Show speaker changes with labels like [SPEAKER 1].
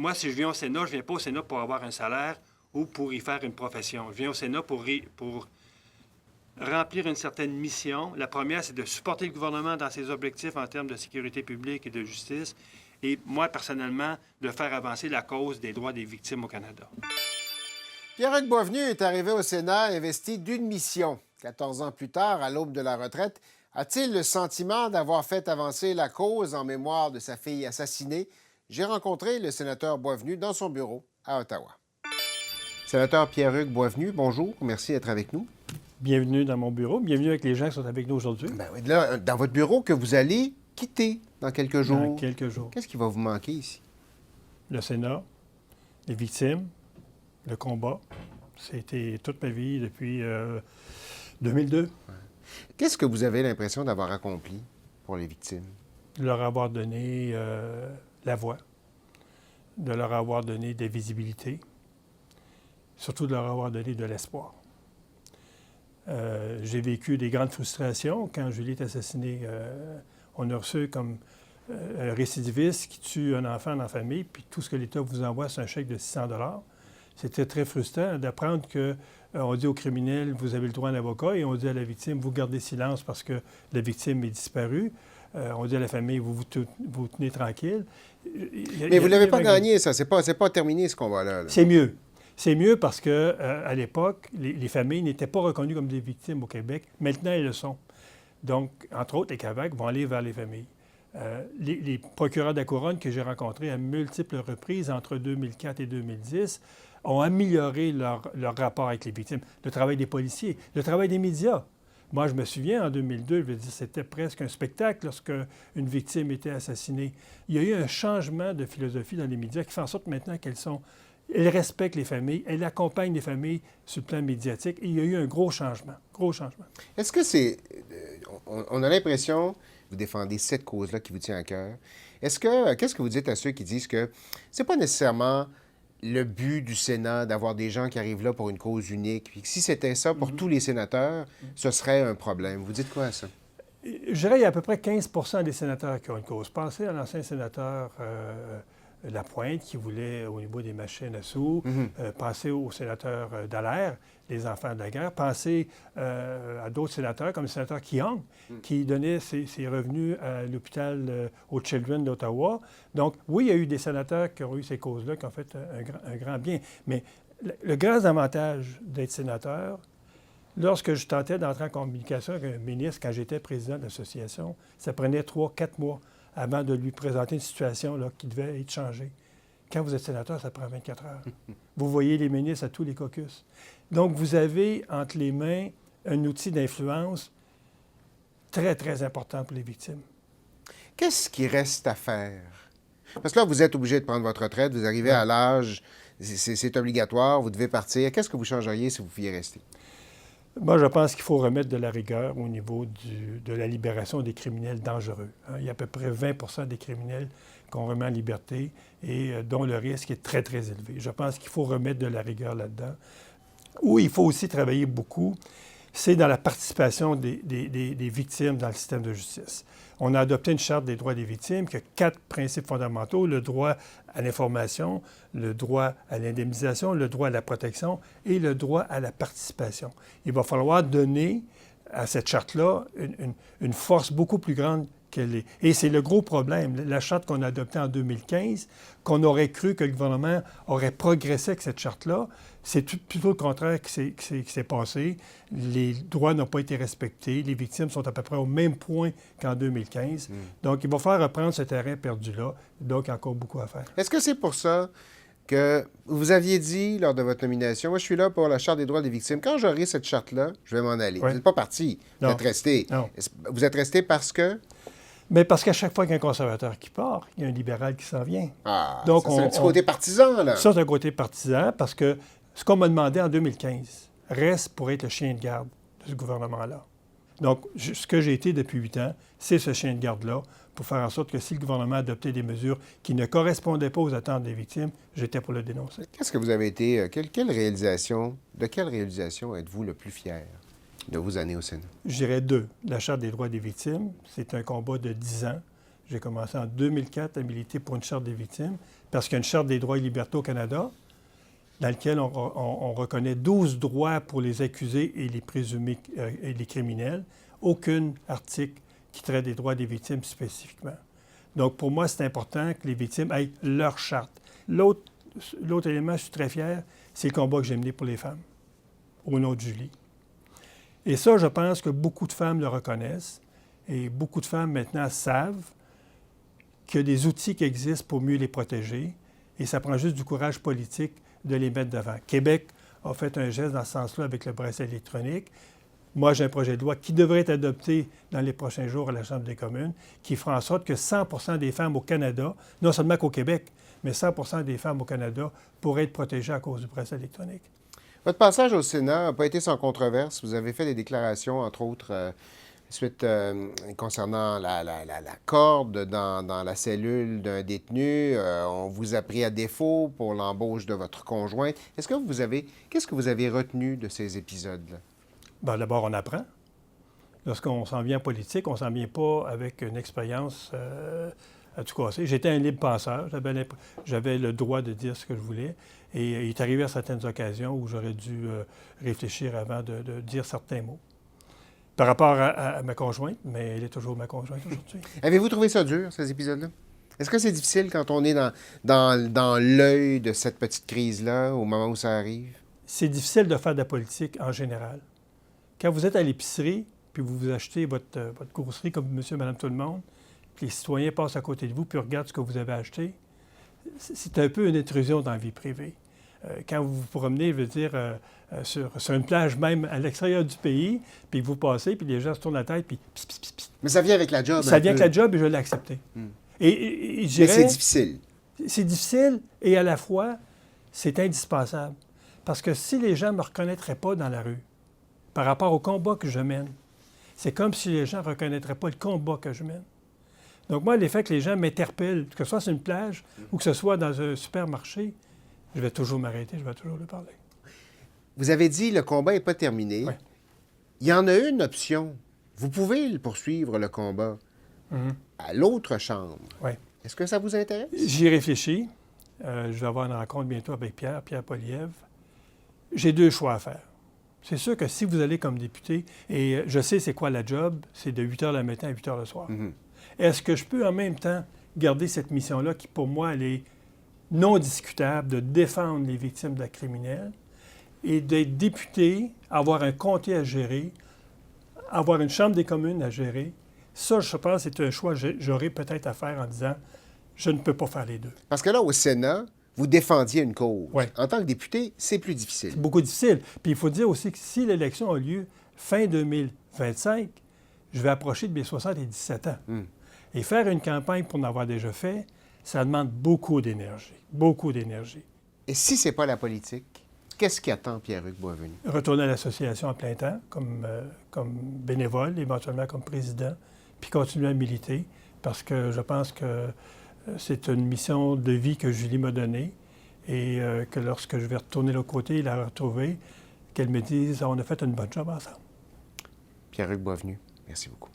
[SPEAKER 1] moi, si je viens au Sénat, je ne viens pas au Sénat pour avoir un salaire ou pour y faire une profession. Je viens au Sénat pour remplir une certaine mission. La première, c'est de supporter le gouvernement dans ses objectifs en termes de sécurité publique et de justice. Et moi, personnellement, de faire avancer la cause des droits des victimes au Canada.
[SPEAKER 2] Pierre-Hugues Boisvenu est arrivé au Sénat investi d'une mission. 14 ans plus tard, à l'aube de la retraite, a-t-il le sentiment d'avoir fait avancer la cause en mémoire de sa fille assassinée? J'ai rencontré le sénateur Boisvenu dans son bureau à Ottawa. Sénateur Pierre-Hugues Boisvenu, bonjour. Merci d'être avec nous.
[SPEAKER 3] Bienvenue dans mon bureau. Bienvenue avec les gens qui sont avec nous aujourd'hui.
[SPEAKER 2] Ben oui, là, dans votre bureau que vous allez quitter dans quelques jours.
[SPEAKER 3] Dans quelques jours.
[SPEAKER 2] Qu'est-ce qui va vous manquer ici?
[SPEAKER 3] Le Sénat, les victimes, le combat. C'était toute ma vie depuis 2002.
[SPEAKER 2] Ouais. Qu'est-ce que vous avez l'impression d'avoir accompli pour les victimes?
[SPEAKER 3] De leur avoir donné la voix, de leur avoir donné des visibilités, surtout de leur avoir donné de l'espoir. J'ai vécu des grandes frustrations. Quand Julie est assassinée, on a reçu comme un récidiviste qui tue un enfant dans la famille, puis tout ce que l'État vous envoie, c'est un chèque de 600 $. C'était très frustrant d'apprendre qu'on dit au criminel, vous avez le droit à un avocat, et on dit à la victime, vous gardez silence parce que la victime est disparue. On dit à la famille, vous tenez tranquille.
[SPEAKER 2] Mais vous ne l'avez pas gagné, ça. C'est pas terminé, ce combat-là. Là.
[SPEAKER 3] C'est mieux. C'est mieux parce que à l'époque, les familles n'étaient pas reconnues comme des victimes au Québec. Maintenant, elles le sont. Donc, entre autres, les CAVAC vont aller vers les familles. Les procureurs de la Couronne que j'ai rencontrés à multiples reprises entre 2004 et 2010 ont amélioré leur rapport avec les victimes. Le travail des policiers, le travail des médias. Moi, je me souviens, en 2002, je veux dire, c'était presque un spectacle lorsque une victime était assassinée. Il y a eu un changement de philosophie dans les médias qui fait en sorte maintenant elles respectent les familles, elles accompagnent les familles sur le plan médiatique. Et il y a eu un gros changement, gros changement.
[SPEAKER 2] Est-ce que c'est... On a l'impression que vous défendez cette cause-là qui vous tient à cœur. Qu'est-ce que vous dites à ceux qui disent que c'est pas nécessairement le but du Sénat d'avoir des gens qui arrivent là pour une cause unique, puis que si c'était ça pour tous les sénateurs, ce serait un problème. Vous dites quoi à ça?
[SPEAKER 3] Je dirais qu'il y a à peu près 15 des sénateurs qui ont une cause. Pensez à l'ancien sénateur Lapointe qui voulait au niveau des machines à sous. Pensez au sénateur Dallaire, les enfants de la guerre. Pensez à d'autres sénateurs, comme le sénateur Kiong, qui donnait ses revenus à l'hôpital aux Children d'Ottawa. Donc, oui, il y a eu des sénateurs qui ont eu ces causes-là, qui ont fait un grand bien. Mais le grand avantage d'être sénateur, lorsque je tentais d'entrer en communication avec un ministre, quand j'étais président de l'association, ça prenait 3-4 mois avant de lui présenter une situation là, qui devait être changée. Quand vous êtes sénateur, ça prend 24 heures. Vous voyez les ministres à tous les caucus. Donc, vous avez entre les mains un outil d'influence très, très important pour les victimes.
[SPEAKER 2] Qu'est-ce qui reste à faire? Parce que là, vous êtes obligé de prendre votre retraite, vous arrivez à l'âge, c'est obligatoire, vous devez partir. Qu'est-ce que vous changeriez si vous pouviez rester?
[SPEAKER 3] Moi, je pense qu'il faut remettre de la rigueur au niveau de la libération des criminels dangereux. Il y a à peu près 20 des criminels qu'on remet en liberté et dont le risque est très, très élevé. Je pense qu'il faut remettre de la rigueur là-dedans. Où il faut aussi travailler beaucoup, c'est dans la participation des victimes dans le système de justice. On a adopté une charte des droits des victimes qui a 4 principes fondamentaux: le droit à l'information, le droit à l'indemnisation, le droit à la protection et le droit à la participation. Il va falloir donner à cette charte-là une force beaucoup plus grande qu'elle est. Et c'est le gros problème. La charte qu'on a adoptée en 2015, qu'on aurait cru que le gouvernement aurait progressé avec cette charte-là, c'est plutôt le contraire qui s'est passé. Les droits n'ont pas été respectés. Les victimes sont à peu près au même point qu'en 2015. Donc, il va falloir reprendre ce terrain perdu-là. Donc, il y a encore beaucoup à faire.
[SPEAKER 2] Est-ce que c'est pour ça que vous aviez dit lors de votre nomination, moi, je suis là pour la Charte des droits des victimes. Quand j'aurai cette charte-là, je vais m'en aller.
[SPEAKER 3] Oui.
[SPEAKER 2] Vous n'êtes pas parti. Vous êtes resté.
[SPEAKER 3] Non.
[SPEAKER 2] Vous êtes resté parce que...
[SPEAKER 3] Mais parce qu'à chaque fois qu'il y a un conservateur qui part, il y a un libéral qui s'en vient.
[SPEAKER 2] Ah,
[SPEAKER 3] donc
[SPEAKER 2] ça, c'est un petit côté partisan, là.
[SPEAKER 3] Ça, c'est un côté partisan parce que ce qu'on m'a demandé en 2015 reste pour être le chien de garde de ce gouvernement-là. Donc, ce que j'ai été depuis 8 ans, c'est ce chien de garde-là pour faire en sorte que si le gouvernement adoptait des mesures qui ne correspondaient pas aux attentes des victimes, j'étais pour le dénoncer.
[SPEAKER 2] Qu'est-ce que vous avez été... de quelle réalisation êtes-vous le plus fier de vos années au Sénat?
[SPEAKER 3] Je dirais 2. La Charte des droits des victimes, c'est un combat de 10 ans. J'ai commencé en 2004 à militer pour une charte des victimes, parce qu'il y a une charte des droits et libertés au Canada, dans laquelle on reconnaît 12 droits pour les accusés et les présumés et les criminels, aucun article qui traite des droits des victimes spécifiquement. Donc, pour moi, c'est important que les victimes aient leur charte. L'autre élément, je suis très fier, c'est le combat que j'ai mené pour les femmes, au nom de Julie. Et ça, je pense que beaucoup de femmes le reconnaissent, et beaucoup de femmes maintenant savent qu'il y a des outils qui existent pour mieux les protéger, et ça prend juste du courage politique de les mettre devant. Québec a fait un geste dans ce sens-là avec le bracelet électronique. Moi, j'ai un projet de loi qui devrait être adopté dans les prochains jours à la Chambre des communes, qui fera en sorte que 100 des femmes au Canada, non seulement qu'au Québec, mais 100 des femmes au Canada pourraient être protégées à cause du bracelet électronique.
[SPEAKER 2] Votre passage au Sénat n'a pas été sans controverse. Vous avez fait des déclarations, entre autres, concernant la corde dans la cellule d'un détenu. On vous a pris à défaut pour l'embauche de votre conjoint. Qu'est-ce que vous avez retenu de ces épisodes-là? Bien,
[SPEAKER 3] d'abord, on apprend. Lorsqu'on s'en vient en politique, on ne s'en vient pas avec une expérience à tout casser. J'étais un libre penseur. J'avais le droit de dire ce que je voulais. Et il est arrivé à certaines occasions où j'aurais dû réfléchir avant de dire certains mots. Par rapport à ma conjointe, mais elle est toujours ma conjointe aujourd'hui.
[SPEAKER 2] Avez-vous trouvé ça dur, ces épisodes-là? Est-ce que c'est difficile quand on est dans l'œil de cette petite crise-là, au moment où ça arrive?
[SPEAKER 3] C'est difficile de faire de la politique en général. Quand vous êtes à l'épicerie, puis vous achetez votre grosserie comme monsieur, madame, tout le monde, puis les citoyens passent à côté de vous, puis regardent ce que vous avez acheté, c'est un peu une intrusion dans la vie privée. Quand vous vous promenez, je veux dire, sur une plage même à l'extérieur du pays, puis vous passez, puis les gens se tournent la tête, puis pss, pss, pss, pss.
[SPEAKER 2] Mais ça vient avec la job.
[SPEAKER 3] Ça vient avec la job, et je l'ai accepté. Et je dirais,
[SPEAKER 2] mais c'est difficile.
[SPEAKER 3] C'est difficile, et à la fois, c'est indispensable. Parce que si les gens ne me reconnaîtraient pas dans la rue, par rapport au combat que je mène, c'est comme si les gens ne reconnaîtraient pas le combat que je mène. Donc moi, l'effet que les gens m'interpellent, que ce soit sur une plage ou que ce soit dans un supermarché, je vais toujours m'arrêter, je vais toujours lui parler.
[SPEAKER 2] Vous avez dit le combat n'est pas terminé.
[SPEAKER 3] Oui.
[SPEAKER 2] Il y en a une option. Vous pouvez le poursuivre, le combat, à l'autre chambre.
[SPEAKER 3] Oui.
[SPEAKER 2] Est-ce que ça vous intéresse?
[SPEAKER 3] J'y réfléchis. Je vais avoir une rencontre bientôt avec Pierre Poilievre. J'ai deux choix à faire. C'est sûr que si vous allez comme député, et je sais c'est quoi la job, c'est de 8 h le matin à 8 h le soir. Est-ce que je peux en même temps garder cette mission-là qui, pour moi, elle est non discutable, de défendre les victimes de la criminelle et d'être député, avoir un comté à gérer, avoir une chambre des communes à gérer? Ça, je pense, c'est un choix que j'aurais peut-être à faire en disant je ne peux pas faire les deux.
[SPEAKER 2] Parce que là, au Sénat, vous défendiez une cause.
[SPEAKER 3] Oui.
[SPEAKER 2] En tant que député, c'est plus difficile.
[SPEAKER 3] C'est beaucoup difficile. Puis il faut dire aussi que si l'élection a lieu fin 2025, je vais approcher de mes 77 ans. Et faire une campagne pour en avoir déjà fait, ça demande beaucoup d'énergie. Beaucoup d'énergie.
[SPEAKER 2] Et si ce n'est pas la politique, qu'est-ce qui attend Pierre-Hugues Boisvenu?
[SPEAKER 3] Retourner à l'association à plein temps, comme bénévole, éventuellement comme président, puis continuer à militer, parce que je pense que c'est une mission de vie que Julie m'a donnée et que lorsque je vais retourner de l'autre côté et la retrouver, qu'elle me dise « on a fait une bonne job ensemble ».
[SPEAKER 2] Pierre-Hugues Boisvenu, merci beaucoup.